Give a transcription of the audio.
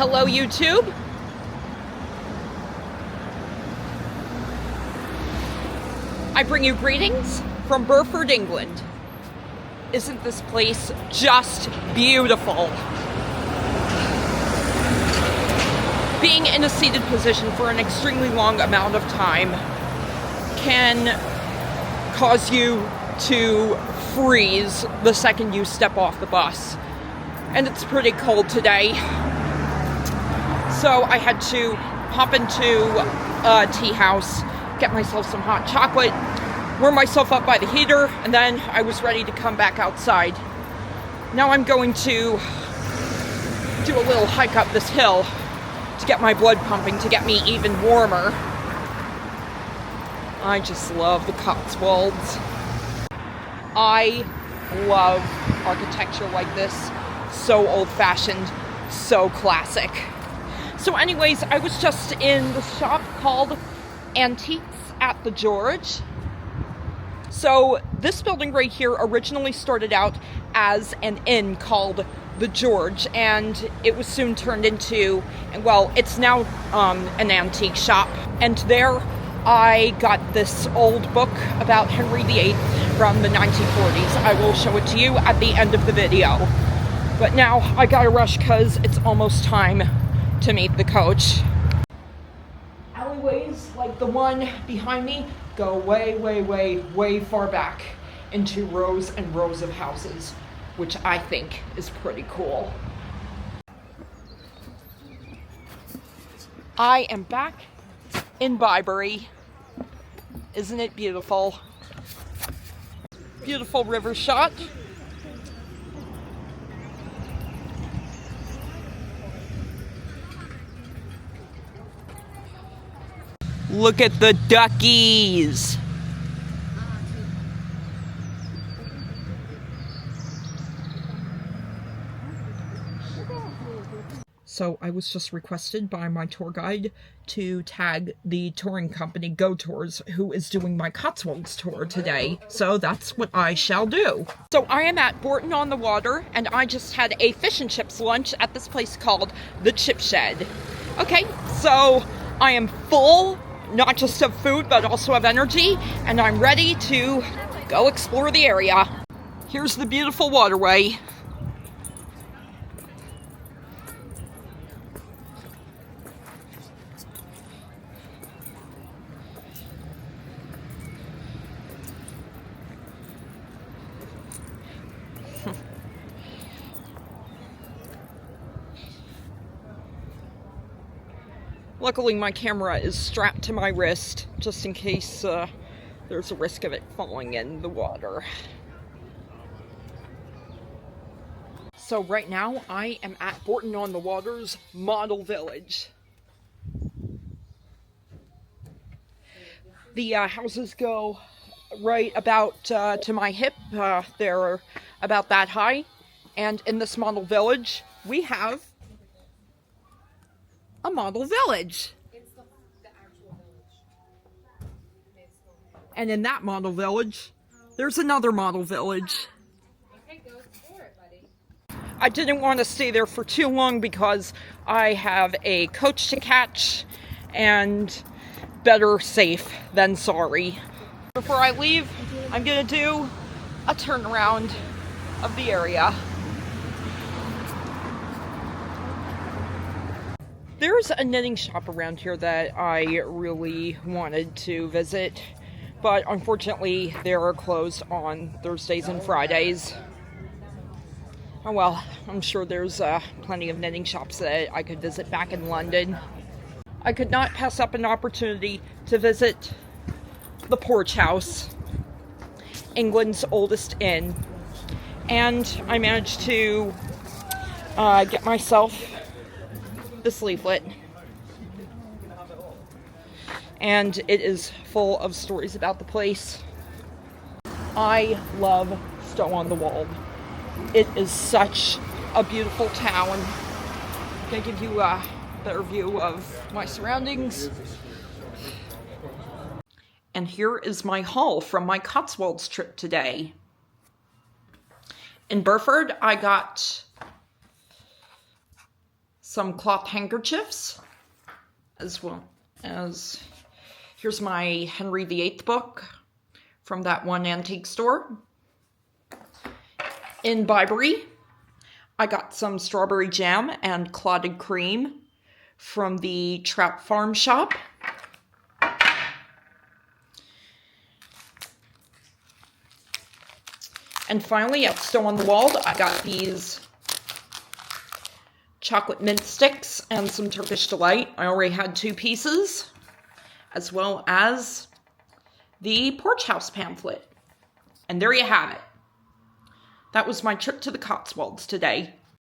Hello, YouTube. I bring you greetings from Burford, England. Isn't this place just beautiful? Being in a seated position for an extremely long amount of time can cause you to freeze the second you step off the bus. And it's pretty cold today. So I had to hop into a tea house, get myself some hot chocolate, warm myself up by the heater, and then I was ready to come back outside. Now I'm going to do a little hike up this hill to get my blood pumping, to get me even warmer. I just love the Cotswolds. I love architecture like this. So old-fashioned, so classic. So anyways, I was just in the shop called Antiques at the George. So this building right here originally started out as an inn called the George, and it was soon turned into, well, it's now an antique shop. And there I got this old book about Henry VIII from the 1940s. I will show it to you at the end of the video. But now I gotta rush because it's almost time to meet the coach. Alleyways like the one behind me go way, way, way, way far back into rows and rows of houses, which I think is pretty cool. I am back in Bybury. Isn't it beautiful? Beautiful river shot. Look at the duckies. So I was just requested by my tour guide to tag the touring company Go Tours, who is doing my Cotswolds tour today. So that's what I shall do. So I am at Bourton-on-the-Water, and I just had a fish and chips lunch at this place called the Chip Shed. Okay, so I am full, not just of food, but also of energy, and I'm ready to go explore the area. Here's the beautiful waterway. Luckily, my camera is strapped to my wrist, just in case there's a risk of it falling in the water. So right now, I am at Bourton-on-the-Water's Model Village. The houses go right about to my hip. They're about that high. And in this model village, we have a model village. It's the actual village. And in that model village, there's another model village. Okay, go explore it, buddy. I didn't want to stay there for too long because I have a coach to catch, and better safe than sorry. Before I leave, I'm gonna do a turnaround of the area. There's a knitting shop around here that I really wanted to visit, but unfortunately they're closed on Thursdays and Fridays. Oh well, I'm sure there's plenty of knitting shops that I could visit back in London. I could not pass up an opportunity to visit the Porch House, England's oldest inn, and I managed to get myself this leaflet, and it is full of stories about the place. I love Stow-on-the-Wold. It is such a beautiful town. I'm gonna give you a better view of my surroundings. And here is my haul from my Cotswolds trip today. In Burford, I got some cloth handkerchiefs, as well as, here's my Henry VIII book from that one antique store. In Bibury, I got some strawberry jam and clotted cream from the Trout Farm shop. And finally, at Stow on the Wall, I got these chocolate mint sticks and some Turkish Delight. I already had 2 pieces, as well as the Porch House pamphlet. And there you have it. That was my trip to the Cotswolds today.